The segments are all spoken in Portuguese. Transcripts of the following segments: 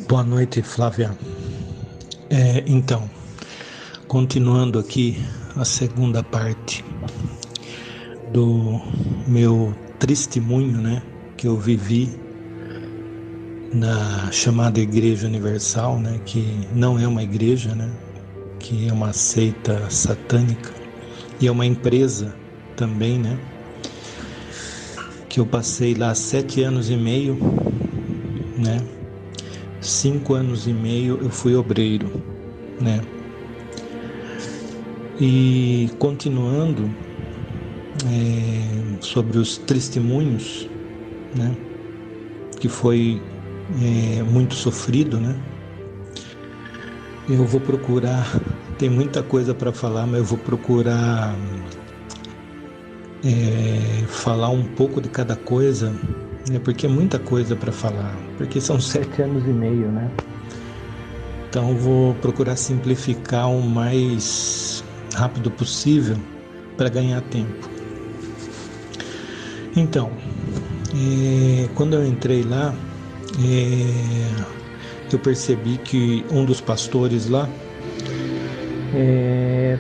Boa noite, Flávia. Então, continuando aqui a segunda parte do meu testemunho, né, que eu vivi na chamada Igreja Universal, né, que não é uma igreja, né, que é uma seita satânica e é uma empresa também, né, que eu passei lá 7 anos e meio, né, 5 anos e meio eu fui obreiro, né? E continuando sobre os testemunhos, né? Que foi muito sofrido, né? Eu vou procurar, tem muita coisa para falar, mas eu vou procurar falar um pouco de cada coisa, né? Porque é muita coisa para falar, porque são 7 anos e meio, né? Então eu vou procurar simplificar o mais rápido possível para ganhar tempo. Então, quando eu entrei lá, eu percebi que um dos pastores lá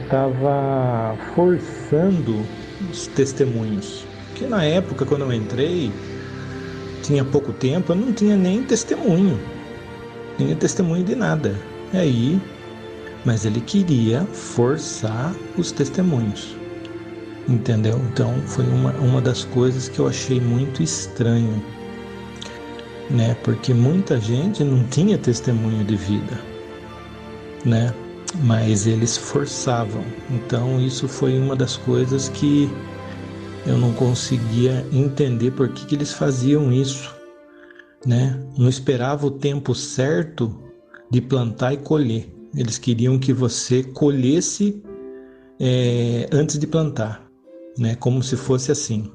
estava forçando os testemunhos. Que na época, quando eu entrei, tinha pouco tempo, eu não tinha nem testemunho de nada. Mas ele queria forçar os testemunhos, entendeu? Então foi uma das coisas que eu achei muito estranho, né? Porque muita gente não tinha testemunho de vida, né? Mas eles forçavam. Então isso foi uma das coisas que eu não conseguia entender por que eles faziam isso, né? Não esperava o tempo certo de plantar e colher. Eles queriam que você colhesse antes de plantar, né? Como se fosse assim.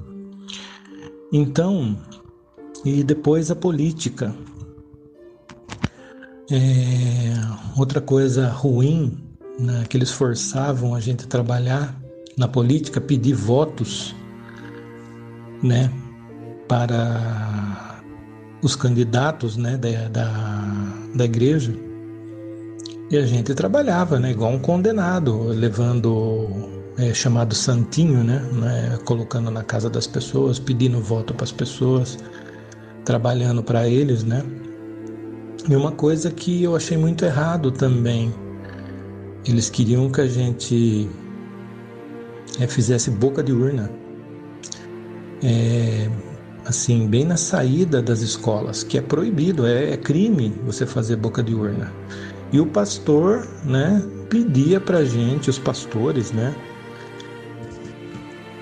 Então, e depois a política. Outra coisa ruim, né, que eles forçavam a gente a trabalhar na política, pedir votos, né, para os candidatos, né, da igreja. E a gente trabalhava, né, igual um condenado, levando chamado santinho, né, colocando na casa das pessoas, pedindo voto para as pessoas, trabalhando para eles, né. E uma coisa que eu achei muito errado também, eles queriam que a gente fizesse boca de urna, assim, bem na saída das escolas, que é proibido, é crime você fazer boca de urna. E o pastor, né, pedia pra gente, os pastores, né,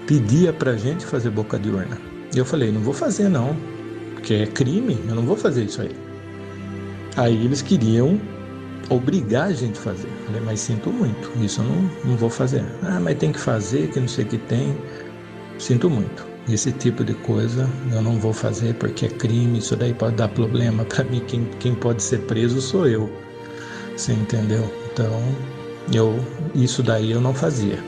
pedia pra gente fazer boca de urna. E eu falei, não vou fazer não, porque é crime, eu não vou fazer isso aí. Aí eles queriam obrigar a gente a fazer. Eu falei, mas sinto muito, isso eu não vou fazer. Ah, mas tem que fazer, que não sei o que tem. Sinto muito. Esse tipo de coisa eu não vou fazer porque é crime, isso daí pode dar problema pra mim, quem pode ser preso sou eu. Você entendeu? Então, isso daí eu não fazia.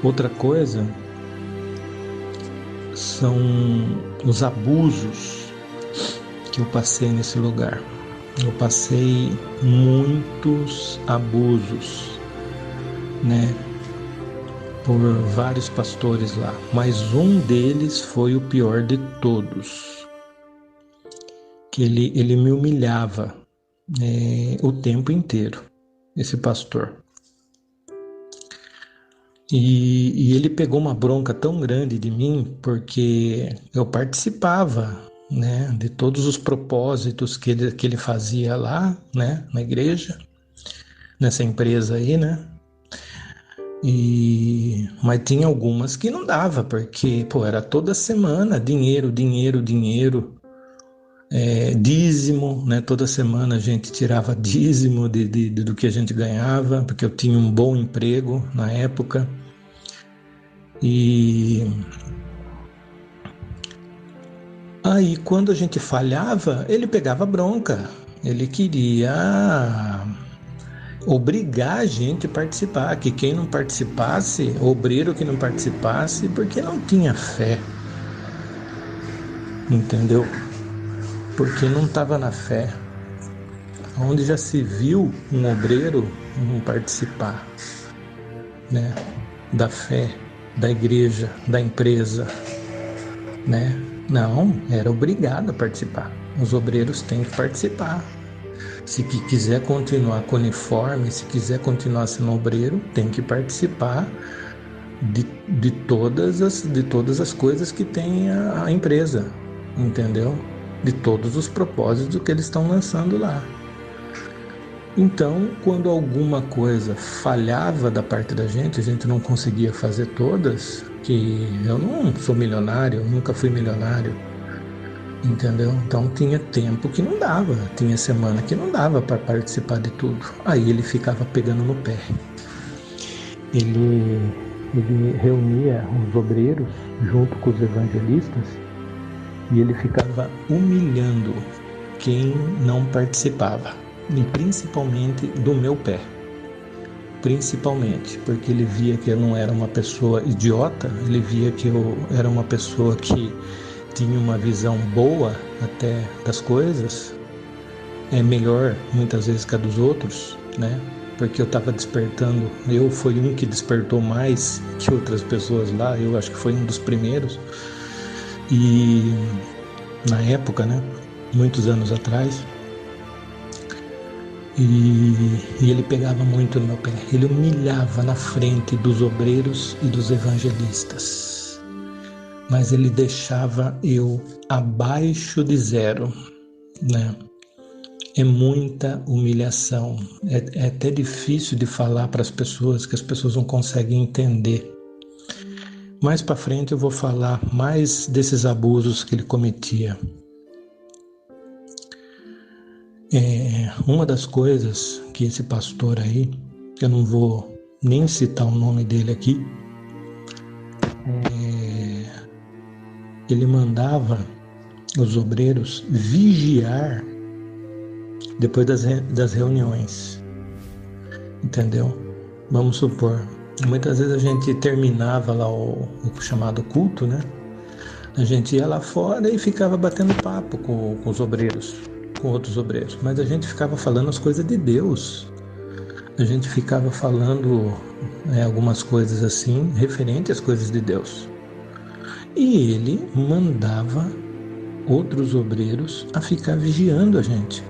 Outra coisa são os abusos que eu passei nesse lugar. Eu passei muitos abusos, né, por vários pastores lá, mas um deles foi o pior de todos. Que ele me humilhava o tempo inteiro, esse pastor. E ele pegou uma bronca tão grande de mim, porque eu participava, né, de todos os propósitos que ele fazia lá, né, na igreja, nessa empresa aí, né. Mas tinha algumas que não dava, porque era toda semana dinheiro, dízimo, né? Toda semana a gente tirava dízimo do que a gente ganhava, porque eu tinha um bom emprego na época. E aí quando a gente falhava, ele pegava bronca. Ele queria obrigar a gente a participar, que quem não participasse, obreiro que não participasse, porque não tinha fé. entendeu? Porque não estava na fé. Onde já se viu um obreiro não participar, né, da fé, da igreja, da empresa, né? Não, era obrigado a participar. Os obreiros têm que participar. Se quiser continuar com uniforme, se quiser continuar sendo obreiro, tem que participar de todas as coisas que tem a empresa, entendeu? De todos os propósitos que eles estão lançando lá. Então, quando alguma coisa falhava da parte da gente, a gente não conseguia fazer todas, que eu não sou milionário, eu nunca fui milionário, entendeu? Então tinha tempo que não dava, tinha semana que não dava para participar de tudo. Aí ele ficava pegando no pé. Ele reunia os obreiros junto com os evangelistas e ele ficava humilhando quem não participava. E principalmente do meu pé, principalmente, porque ele via que eu não era uma pessoa idiota, ele via que eu era uma pessoa que tinha uma visão boa até das coisas, melhor muitas vezes que a dos outros, né? Porque eu estava despertando, eu fui um que despertou mais que outras pessoas lá, eu acho que foi um dos primeiros, e na época, né, muitos anos atrás, e ele pegava muito no meu pé. Ele humilhava na frente dos obreiros e dos evangelistas. Mas ele deixava eu abaixo de zero, né? É muita humilhação. É até difícil de falar para as pessoas, que as pessoas não conseguem entender. Mais para frente eu vou falar mais desses abusos que ele cometia. Uma das coisas que esse pastor aí, eu não vou nem citar o nome dele aqui, ele mandava os obreiros vigiar depois das reuniões, entendeu? Vamos supor, muitas vezes a gente terminava lá o chamado culto, né? A gente ia lá fora e ficava batendo papo com os obreiros, com outros obreiros, mas a gente ficava falando as coisas de Deus, a gente ficava falando algumas coisas assim, referente às coisas de Deus. E ele mandava outros obreiros a ficar vigiando a gente,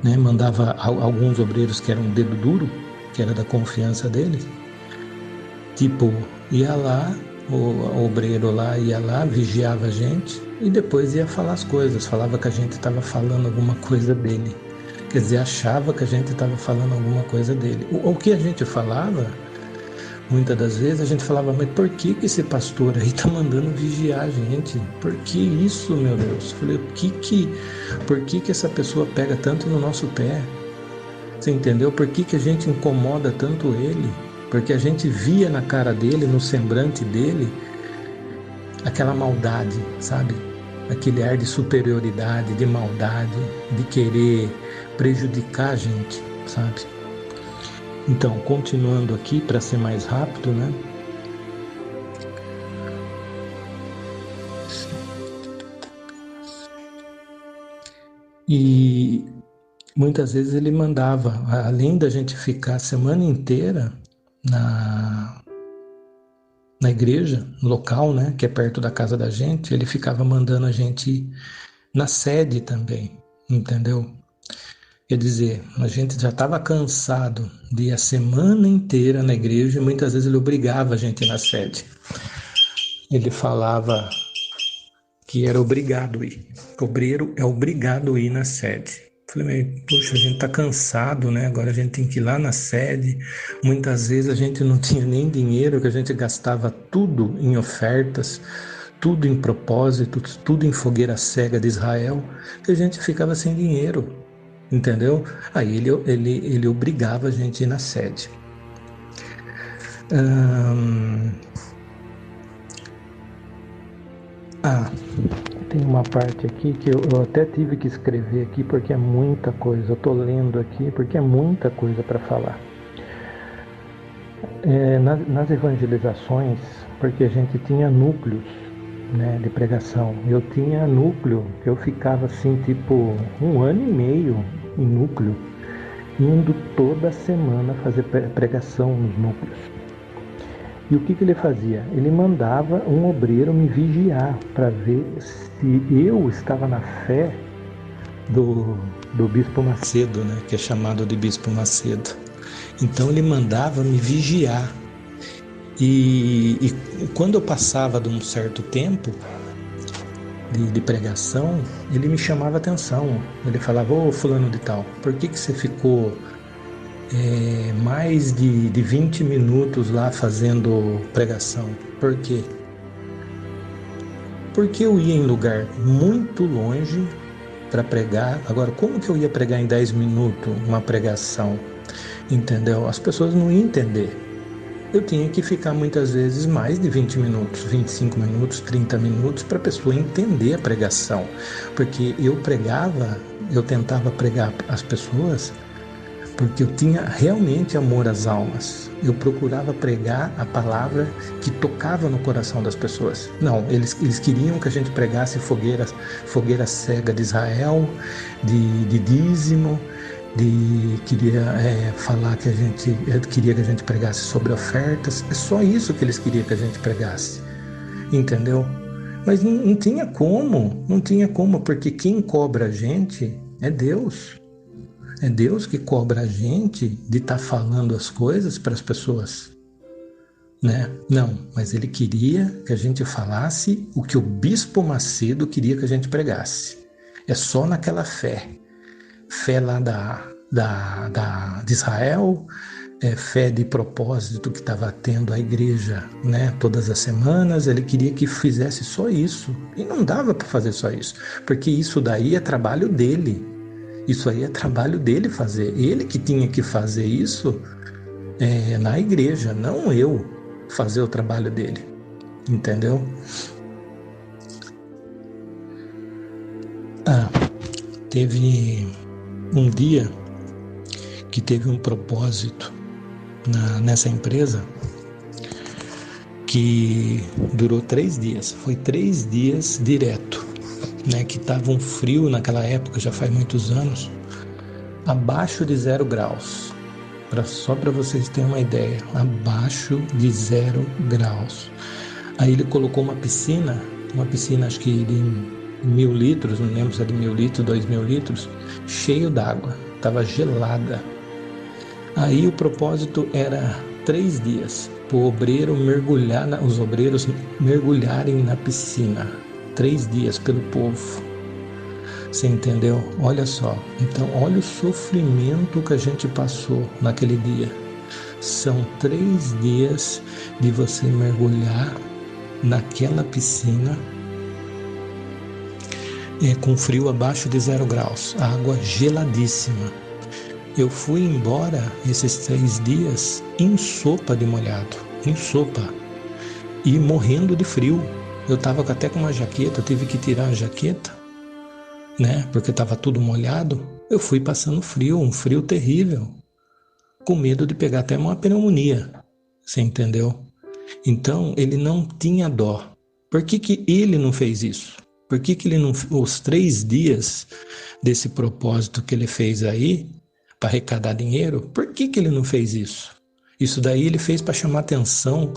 né? Mandava alguns obreiros que eram dedo duro, que era da confiança dele, tipo, ia lá, o obreiro lá ia lá, vigiava a gente e depois ia falar as coisas, falava que a gente estava falando alguma coisa dele, quer dizer, achava que a gente estava falando alguma coisa dele. O que a gente falava, muitas das vezes a gente falava, mas por que esse pastor aí está mandando vigiar a gente? Por que isso, meu Deus? Eu falei, por que essa pessoa pega tanto no nosso pé? Você entendeu? Por que a gente incomoda tanto ele? Porque a gente via na cara dele, no semblante dele, aquela maldade, sabe? Aquele ar de superioridade, de maldade, de querer prejudicar a gente, sabe? Então, continuando aqui, para ser mais rápido, né? E muitas vezes ele mandava, além da gente ficar a semana inteira na igreja local, né, que é perto da casa da gente, ele ficava mandando a gente ir na sede também, entendeu? Quer dizer, a gente já estava cansado de ir a semana inteira na igreja e muitas vezes ele obrigava a gente a ir na sede. Ele falava que era obrigado a ir. O obreiro é obrigado a ir na sede. Falei, poxa, a gente está cansado, né? Agora a gente tem que ir lá na sede. Muitas vezes a gente não tinha nem dinheiro, que a gente gastava tudo em ofertas, tudo em propósitos, tudo em fogueira cega de Israel, que a gente ficava sem dinheiro, entendeu? Aí ele obrigava a gente a ir na sede. Tem uma parte aqui que eu até tive que escrever aqui porque é muita coisa. Eu estou lendo aqui porque é muita coisa para falar. Nas evangelizações, porque a gente tinha núcleos né, de pregação. Eu tinha núcleo, que eu ficava assim, tipo, 1 ano e meio em núcleo, indo toda semana fazer pregação nos núcleos. E o que ele fazia? Ele mandava um obreiro me vigiar para ver se eu estava na fé do Bispo Macedo, né, que é chamado de Bispo Macedo. Então ele mandava me vigiar. E quando eu passava de um certo tempo de pregação, ele me chamava atenção. Ele falava: ô fulano de tal, por que você ficou mais de 20 minutos lá fazendo pregação? Por quê? Porque eu ia em lugar muito longe para pregar. Agora, como que eu ia pregar em 10 minutos uma pregação? Entendeu? As pessoas não iam entender. Eu tinha que ficar muitas vezes mais de 20 minutos, 25 minutos, 30 minutos para a pessoa entender a pregação. Porque eu tentava pregar as pessoas porque eu tinha realmente amor às almas. Eu procurava pregar a palavra que tocava no coração das pessoas. Não, eles queriam que a gente pregasse fogueira cega de Israel, de dízimo, queria falar que queria que a gente pregasse sobre ofertas. É só isso que eles queriam que a gente pregasse, entendeu? Mas não tinha como, porque quem cobra a gente é Deus. É Deus que cobra a gente de estar falando as coisas para as pessoas, né? Não, mas ele queria que a gente falasse o que o Bispo Macedo queria que a gente pregasse. É só naquela fé lá de Israel, fé de propósito que estava tendo a igreja, né, todas as semanas. Ele queria que fizesse só isso, e não dava para fazer só isso, porque isso daí é trabalho dele. Isso aí é trabalho dele fazer. Ele que tinha que fazer isso na igreja, não eu fazer o trabalho dele, entendeu? Teve um dia que teve um propósito nessa empresa que durou 3 dias. Foi 3 dias direto, né? Que estava um frio naquela época, já faz muitos anos, abaixo de 0 graus. Só para vocês terem uma ideia, abaixo de 0 graus. Aí ele colocou uma piscina acho que de 1.000 litros, não lembro se é de 1.000 litros, 2.000 litros, cheio d'água, estava gelada. Aí o propósito era 3 dias, os obreiros mergulharem na piscina, 3 dias pelo povo. Você entendeu? Olha só, então olha o sofrimento que a gente passou naquele dia. São 3 dias de você mergulhar naquela piscina com frio abaixo de 0 graus, água geladíssima. Eu fui embora esses 3 dias em sopa de molhado, em sopa, e morrendo de frio. Eu estava até com uma jaqueta, eu tive que tirar a jaqueta, né, porque estava tudo molhado. Eu fui passando frio, um frio terrível, com medo de pegar até uma pneumonia, você entendeu? Então ele não tinha dó. Por que ele não fez isso? Por que ele não, os 3 dias desse propósito que ele fez aí, para arrecadar dinheiro, por que ele não fez isso? Isso daí ele fez para chamar a atenção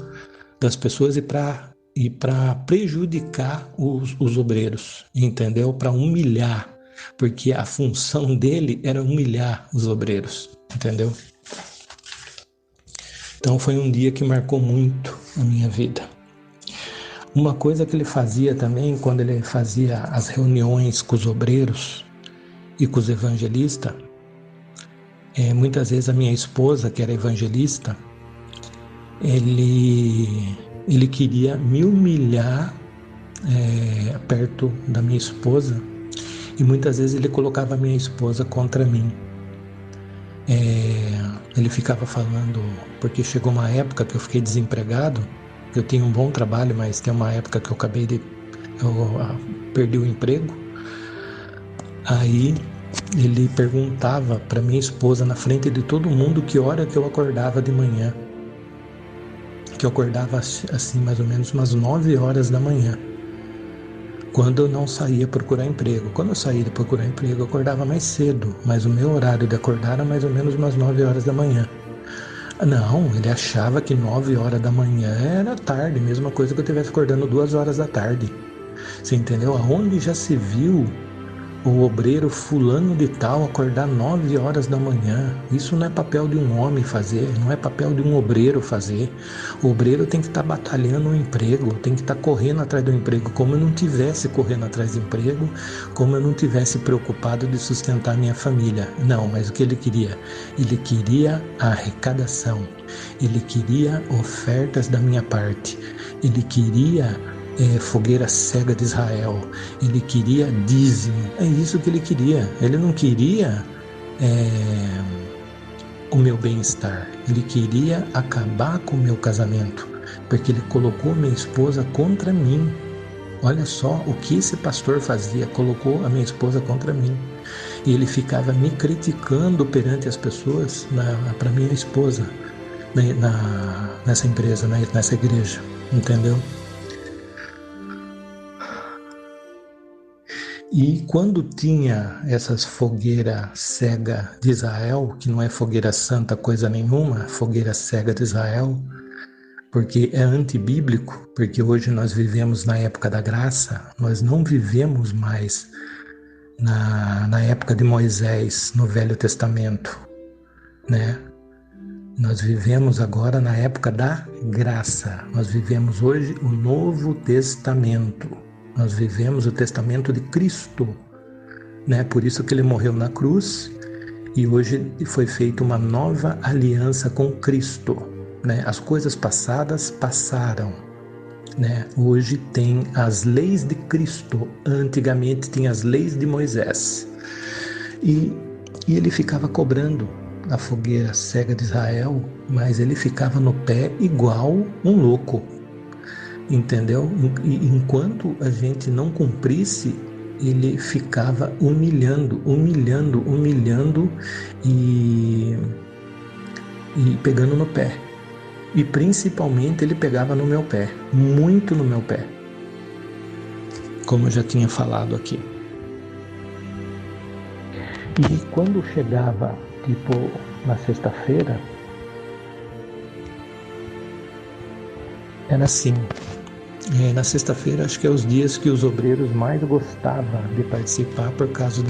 das pessoas e para prejudicar os obreiros, entendeu? Para humilhar, porque a função dele era humilhar os obreiros, entendeu? Então foi um dia que marcou muito a minha vida. Uma coisa que ele fazia também, quando ele fazia as reuniões com os obreiros e com os evangelistas, muitas vezes a minha esposa, que era evangelista, ele queria me humilhar perto da minha esposa, e muitas vezes ele colocava a minha esposa contra mim. Ele ficava falando, porque chegou uma época que eu fiquei desempregado. Eu tinha um bom trabalho, mas tem uma época que eu perdi o emprego. Aí ele perguntava para minha esposa na frente de todo mundo que hora que eu acordava de manhã. Que eu acordava assim mais ou menos umas 9 horas da manhã. quando eu não saía procurar emprego. Quando eu saía de procurar emprego, eu acordava mais cedo, mas o meu horário de acordar era mais ou menos umas 9 horas da manhã. Não, ele achava que 9 horas da manhã era tarde, mesma coisa que eu estivesse acordando 2 horas da tarde. Você entendeu? Aonde já se viu o obreiro fulano de tal acordar 9 horas da manhã? Isso não é papel de um homem fazer, não é papel de um obreiro fazer. O obreiro tem que estar batalhando um emprego, tem que estar correndo atrás do emprego, como eu não tivesse correndo atrás do emprego, como eu não tivesse preocupado de sustentar minha família. Não, mas o que ele queria? Ele queria a arrecadação, ele queria ofertas da minha parte, ele queria fogueira cega de Israel, ele queria dízimo, é isso que ele queria. Ele não queria o meu bem-estar, ele queria acabar com o meu casamento, porque ele colocou minha esposa contra mim. Olha só o que esse pastor fazia, colocou a minha esposa contra mim, e ele ficava me criticando perante as pessoas, para minha esposa, nessa empresa, nessa igreja, entendeu? E quando tinha essas fogueira cega de Israel, que não é fogueira santa coisa nenhuma, fogueira cega de Israel, porque é antibíblico, porque hoje nós vivemos na época da graça, nós não vivemos mais na época de Moisés, no Velho Testamento, né? Nós vivemos agora na época da graça, nós vivemos hoje o Novo Testamento. Nós vivemos o testamento de Cristo, né? Por isso que ele morreu na cruz e hoje foi feita uma nova aliança com Cristo, né? As coisas passadas passaram, né? Hoje tem as leis de Cristo, antigamente tinha as leis de Moisés. E ele ficava cobrando a fogueira cega de Israel, mas ele ficava no pé igual um louco. Entendeu? E enquanto a gente não cumprisse, ele ficava humilhando e pegando no pé. E principalmente ele pegava no meu pé, muito no meu pé, como eu já tinha falado aqui. E quando chegava, tipo, na sexta-feira, era assim. Na sexta-feira, acho que é os dias que os obreiros mais gostavam de participar por causa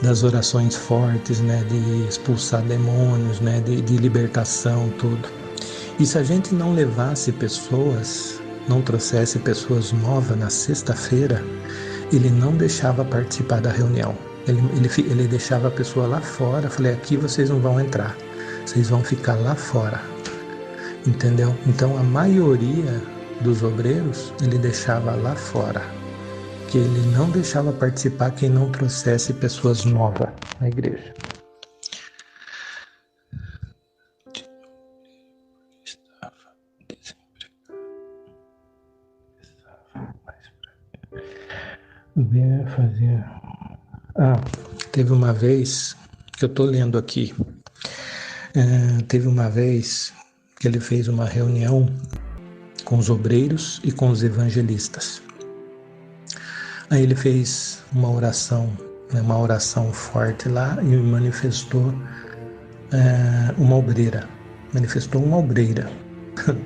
das orações fortes, né, de expulsar demônios, né, de libertação, tudo. E se a gente não levasse pessoas, não trouxesse pessoas novas na sexta-feira, ele não deixava participar da reunião. Ele deixava a pessoa lá fora. Falei, aqui vocês não vão entrar, vocês vão ficar lá fora. Entendeu? Então a maioria dos obreiros ele deixava lá fora, que ele não deixava participar quem não trouxesse pessoas novas na igreja. Teve uma vez que eu estou lendo aqui, teve uma vez que ele fez uma reunião com os obreiros e com os evangelistas. Aí ele fez uma oração forte lá e manifestou uma obreira. Manifestou uma obreira,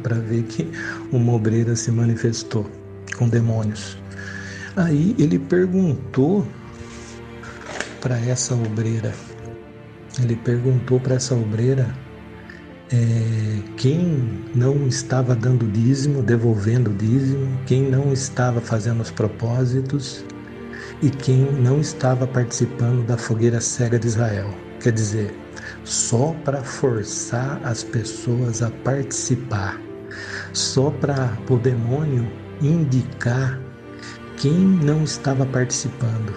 para ver que uma obreira se manifestou com demônios. Aí ele perguntou para essa obreira, quem não estava dando dízimo, devolvendo dízimo, quem não estava fazendo os propósitos e quem não estava participando da fogueira cega de Israel. Quer dizer, só para forçar as pessoas a participar, só para o demônio indicar quem não estava participando.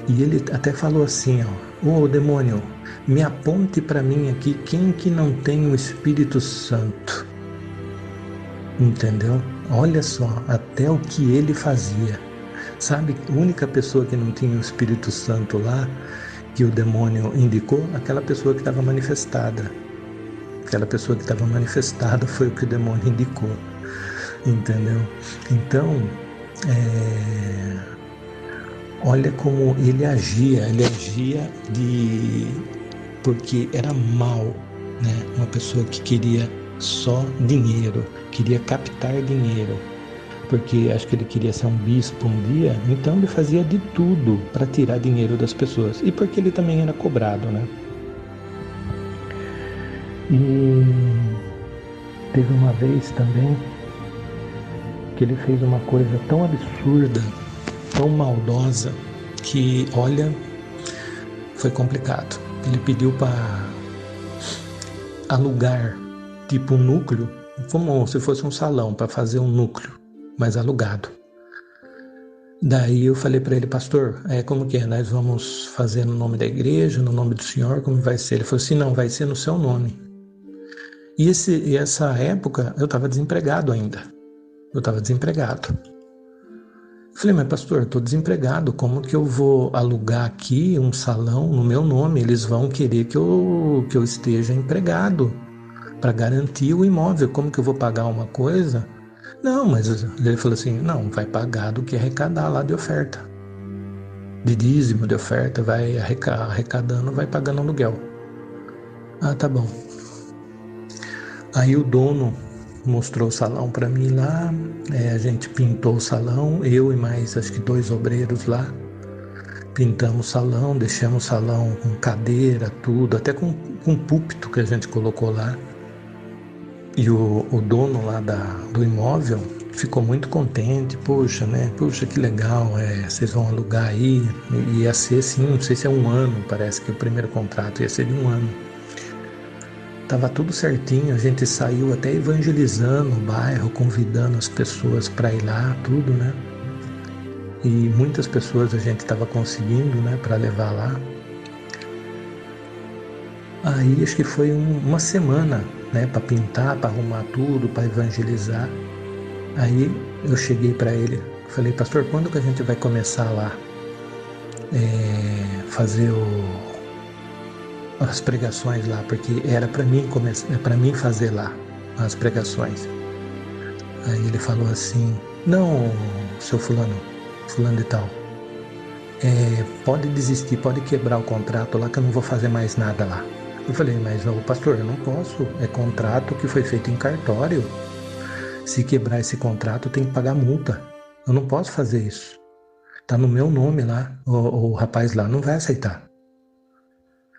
E ele até falou assim, ô demônio, me aponte para mim aqui quem que não tem o Espírito Santo. Entendeu? Olha só, até o que ele fazia. Sabe, a única pessoa que não tinha o Espírito Santo lá, que o demônio indicou, aquela pessoa que estava manifestada. Aquela pessoa que estava manifestada foi o que o demônio indicou. Entendeu? Então, Olha como ele agia porque era mau, né? Uma pessoa que queria só dinheiro, queria captar dinheiro, porque acho que ele queria ser um bispo um dia, então ele fazia de tudo para tirar dinheiro das pessoas, e porque ele também era cobrado, né? E teve uma vez também que ele fez uma coisa tão absurda, tão maldosa, que, olha, foi complicado. Ele pediu para alugar, tipo um núcleo, como se fosse um salão, para fazer um núcleo, mas alugado. Daí eu falei para ele, pastor, como que é? Nós vamos fazer no nome da igreja, no nome do senhor, como vai ser? Ele falou assim, não, vai ser no seu nome. E essa época eu estava desempregado ainda. Eu falei, mas pastor, eu estou desempregado, como que eu vou alugar aqui um salão no meu nome? Eles vão querer que eu esteja empregado para garantir o imóvel. Como que eu vou pagar uma coisa? Não, mas ele falou assim, não, vai pagar do que arrecadar lá de oferta. De dízimo, de oferta, vai arrecadando, vai pagando aluguel. Ah, tá bom. Aí o dono mostrou o salão para mim lá, a gente pintou o salão, eu e mais acho que 2 obreiros lá, pintamos o salão, deixamos o salão com cadeira, tudo, até com púlpito que a gente colocou lá. E o dono lá do imóvel ficou muito contente, poxa, né? Poxa, que legal, vocês vão alugar aí, ia ser assim, não sei se é 1 ano, parece que o primeiro contrato ia ser de 1 ano. Tava tudo certinho, a gente saiu até evangelizando o bairro, convidando as pessoas para ir lá, tudo, né? E muitas pessoas a gente estava conseguindo, né, para levar lá. Aí acho que foi uma semana, né, para pintar, para arrumar tudo, para evangelizar. Aí eu cheguei para ele, falei, pastor, quando que a gente vai começar lá fazer as pregações lá, porque era para mim fazer lá as pregações. Aí ele falou assim, não, seu fulano de tal, pode desistir, pode quebrar o contrato lá que eu não vou fazer mais nada lá. Eu falei, mas pastor, eu não posso, é contrato que foi feito em cartório, se quebrar esse contrato tem que pagar multa, eu não posso fazer isso, tá no meu nome lá, o rapaz lá não vai aceitar.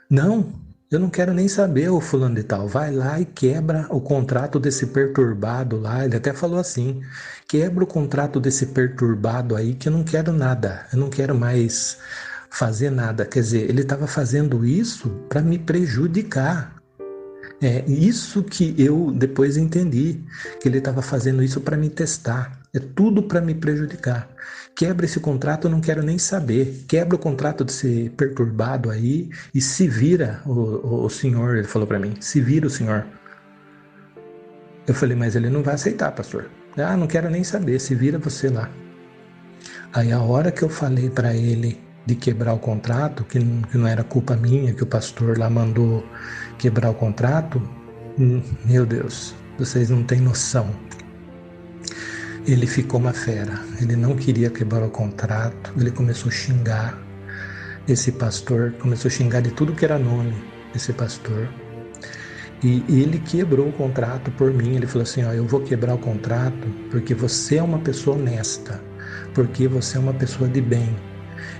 Não, eu não quero nem saber, o fulano de tal, vai lá e quebra o contrato desse perturbado lá, ele até falou assim, quebra o contrato desse perturbado aí que eu não quero nada, eu não quero mais fazer nada, quer dizer, ele estava fazendo isso para me prejudicar. É isso que eu depois entendi, que ele estava fazendo isso para me testar, é tudo para me prejudicar. Quebra esse contrato, eu não quero nem saber. Quebra o contrato desse perturbado aí e se vira o senhor, ele falou para mim, se vira o senhor. Eu falei, mas ele não vai aceitar, pastor. Ah, não quero nem saber, se vira você lá. Aí a hora que eu falei para ele de quebrar o contrato, que não era culpa minha, que o pastor lá mandou quebrar o contrato, meu Deus, vocês não têm noção. Ele ficou uma fera, ele não queria quebrar o contrato, ele começou a xingar esse pastor, começou a xingar de tudo que era nome esse pastor. E ele quebrou o contrato por mim, ele falou assim, eu vou quebrar o contrato porque você é uma pessoa honesta, porque você é uma pessoa de bem.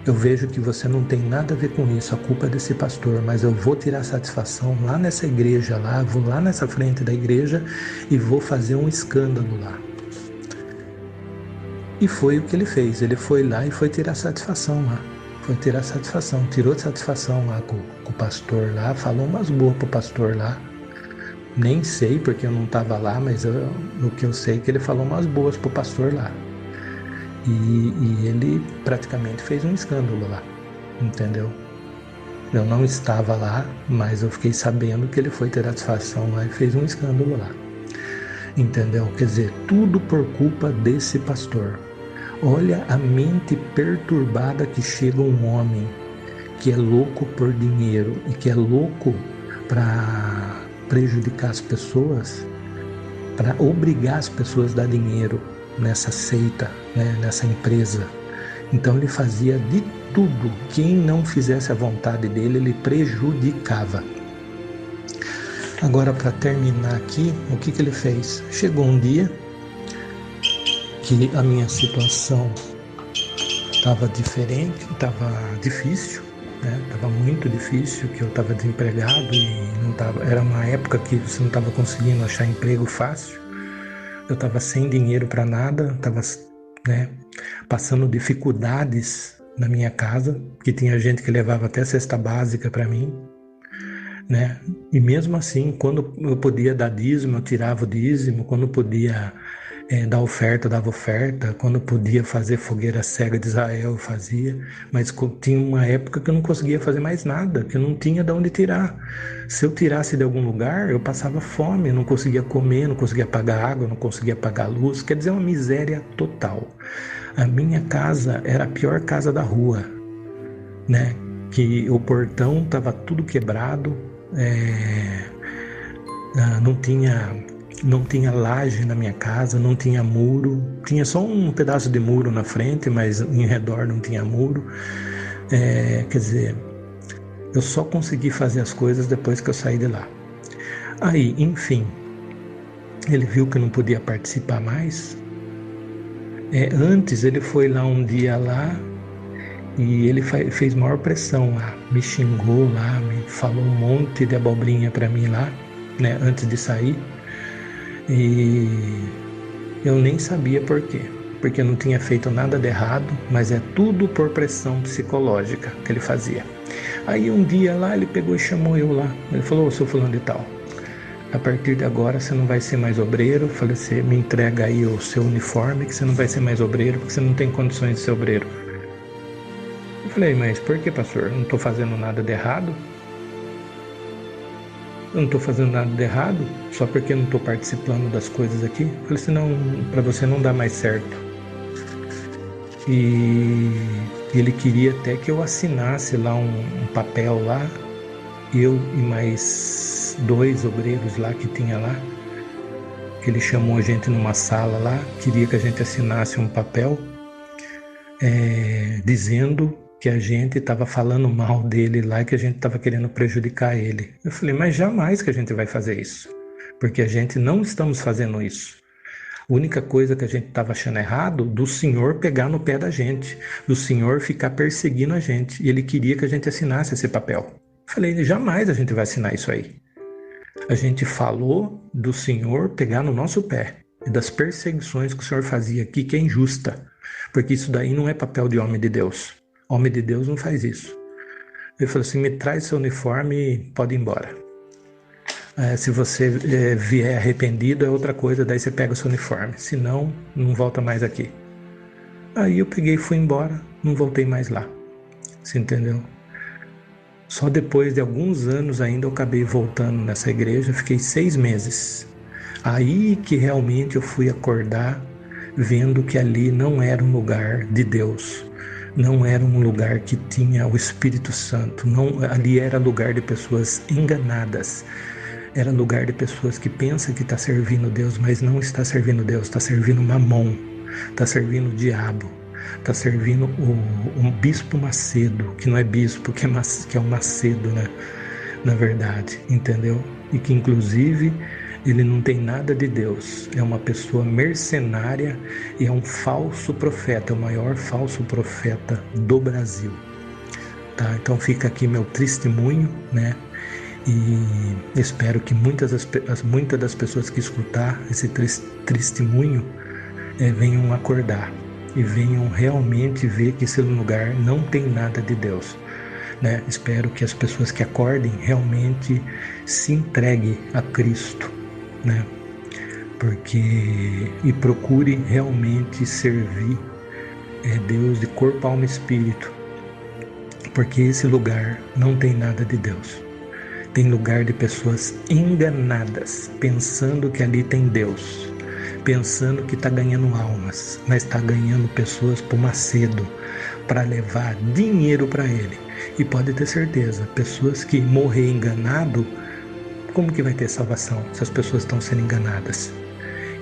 Eu vejo que você não tem nada a ver com isso, a culpa é desse pastor, mas eu vou tirar satisfação lá nessa igreja lá, vou lá nessa frente da igreja e vou fazer um escândalo lá. E foi o que ele fez, ele foi lá e foi tirar satisfação lá. Tirou satisfação lá com o pastor lá, falou umas boas pro pastor lá. Nem sei porque eu não estava lá, mas o que eu sei é que ele falou umas boas pro pastor lá. E ele praticamente fez um escândalo lá, entendeu? Eu não estava lá, mas eu fiquei sabendo que ele foi ter satisfação lá e fez um escândalo lá. Entendeu? Quer dizer, tudo por culpa desse pastor. Olha a mente perturbada que chega um homem que é louco por dinheiro e que é louco para prejudicar as pessoas, para obrigar as pessoas a dar dinheiro nessa seita, né, nessa empresa. Então ele fazia de tudo. Quem não fizesse a vontade dele, ele prejudicava. Agora, para terminar aqui, o que ele fez? Chegou um dia que a minha situação estava diferente, estava difícil, né? Estava muito difícil, que eu estava desempregado e não tava, era uma época que você não estava conseguindo achar emprego fácil. Eu estava sem dinheiro para nada, estava, né, passando dificuldades na minha casa, que tinha gente que levava até cesta básica para mim, né? E mesmo assim, quando eu podia dar dízimo, eu tirava o dízimo, quando podia dar oferta, dava oferta, quando podia fazer fogueira cega de Israel, eu fazia, mas tinha uma época que eu não conseguia fazer mais nada, que eu não tinha de onde tirar. Se eu tirasse de algum lugar, eu passava fome, eu não conseguia comer, não conseguia pagar água, não conseguia pagar luz, quer dizer, uma miséria total. A minha casa era a pior casa da rua, né? Que o portão estava tudo quebrado, não tinha laje na minha casa, não tinha muro, tinha só um pedaço de muro na frente, mas em redor não tinha muro. Quer dizer, eu só consegui fazer as coisas depois que eu saí de lá. Aí, enfim, ele viu que eu não podia participar mais. Antes ele foi lá um dia lá e ele fez maior pressão lá, me xingou lá, me falou um monte de abobrinha para mim lá, né, antes de sair. E eu nem sabia por quê, porque eu não tinha feito nada de errado, mas é tudo por pressão psicológica que ele fazia. Aí um dia lá ele pegou e chamou eu lá, ele falou: "Seu fulano de tal, a partir de agora você não vai ser mais obreiro", eu falei: "Você me entrega aí o seu uniforme que você não vai ser mais obreiro, porque você não tem condições de ser obreiro". Eu falei: "Mas por que, pastor? Eu não estou fazendo nada de errado. Eu não estou fazendo nada de errado, só porque eu não estou participando das coisas aqui". Eu falei assim: "Não, para você não dá mais certo". E ele queria até que eu assinasse lá um papel lá, eu e mais 2 obreiros lá que tinha lá, que ele chamou a gente numa sala lá, queria que a gente assinasse um papel dizendo que a gente estava falando mal dele lá e que a gente estava querendo prejudicar ele. Eu falei: "Mas jamais que a gente vai fazer isso, porque a gente não estamos fazendo isso. A única coisa que a gente estava achando errado, do senhor pegar no pé da gente, do senhor ficar perseguindo a gente, e ele queria que a gente assinasse esse papel". Eu falei: "Jamais a gente vai assinar isso aí. A gente falou do senhor pegar no nosso pé e das perseguições que o senhor fazia aqui, que é injusta, porque isso daí não é papel de homem de Deus. Homem de Deus não faz isso". Ele falou assim: "Me traz seu uniforme e pode ir embora. Se você vier arrependido é outra coisa, daí você pega o seu uniforme. Se não, não volta mais aqui". Aí eu peguei e fui embora, não voltei mais lá. Você entendeu? Só depois de alguns anos ainda eu acabei voltando nessa igreja, fiquei 6 meses. Aí que realmente eu fui acordar, vendo que ali não era um lugar de Deus. Não era um lugar que tinha o Espírito Santo. Não, ali era lugar de pessoas enganadas. Era lugar de pessoas que pensam que está servindo Deus, mas não está servindo Deus, está servindo Mamon, está servindo o diabo, está servindo o bispo Macedo, que não é bispo, que é o Macedo, né? Na verdade, entendeu? E que inclusive ele não tem nada de Deus, é uma pessoa mercenária e é um falso profeta, é o maior falso profeta do Brasil. Tá? Então fica aqui meu testemunho, né? E espero que muitas das pessoas que escutar esse testemunho venham acordar e venham realmente ver que esse lugar não tem nada de Deus, né? Espero que as pessoas que acordem realmente se entreguem a Cristo, né? E procurem realmente servir Deus de corpo, alma e espírito, porque esse lugar não tem nada de Deus. Tem lugar de pessoas enganadas, pensando que ali tem Deus, pensando que está ganhando almas, mas está ganhando pessoas por Macedo, para levar dinheiro para ele. E pode ter certeza, pessoas que morrem enganado, como que vai ter salvação se as pessoas estão sendo enganadas?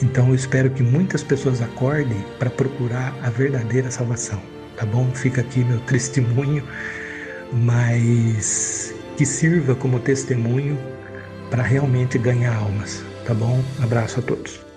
Então eu espero que muitas pessoas acordem para procurar a verdadeira salvação, tá bom? Fica aqui meu testemunho, mas que sirva como testemunho para realmente ganhar almas, tá bom? Abraço a todos.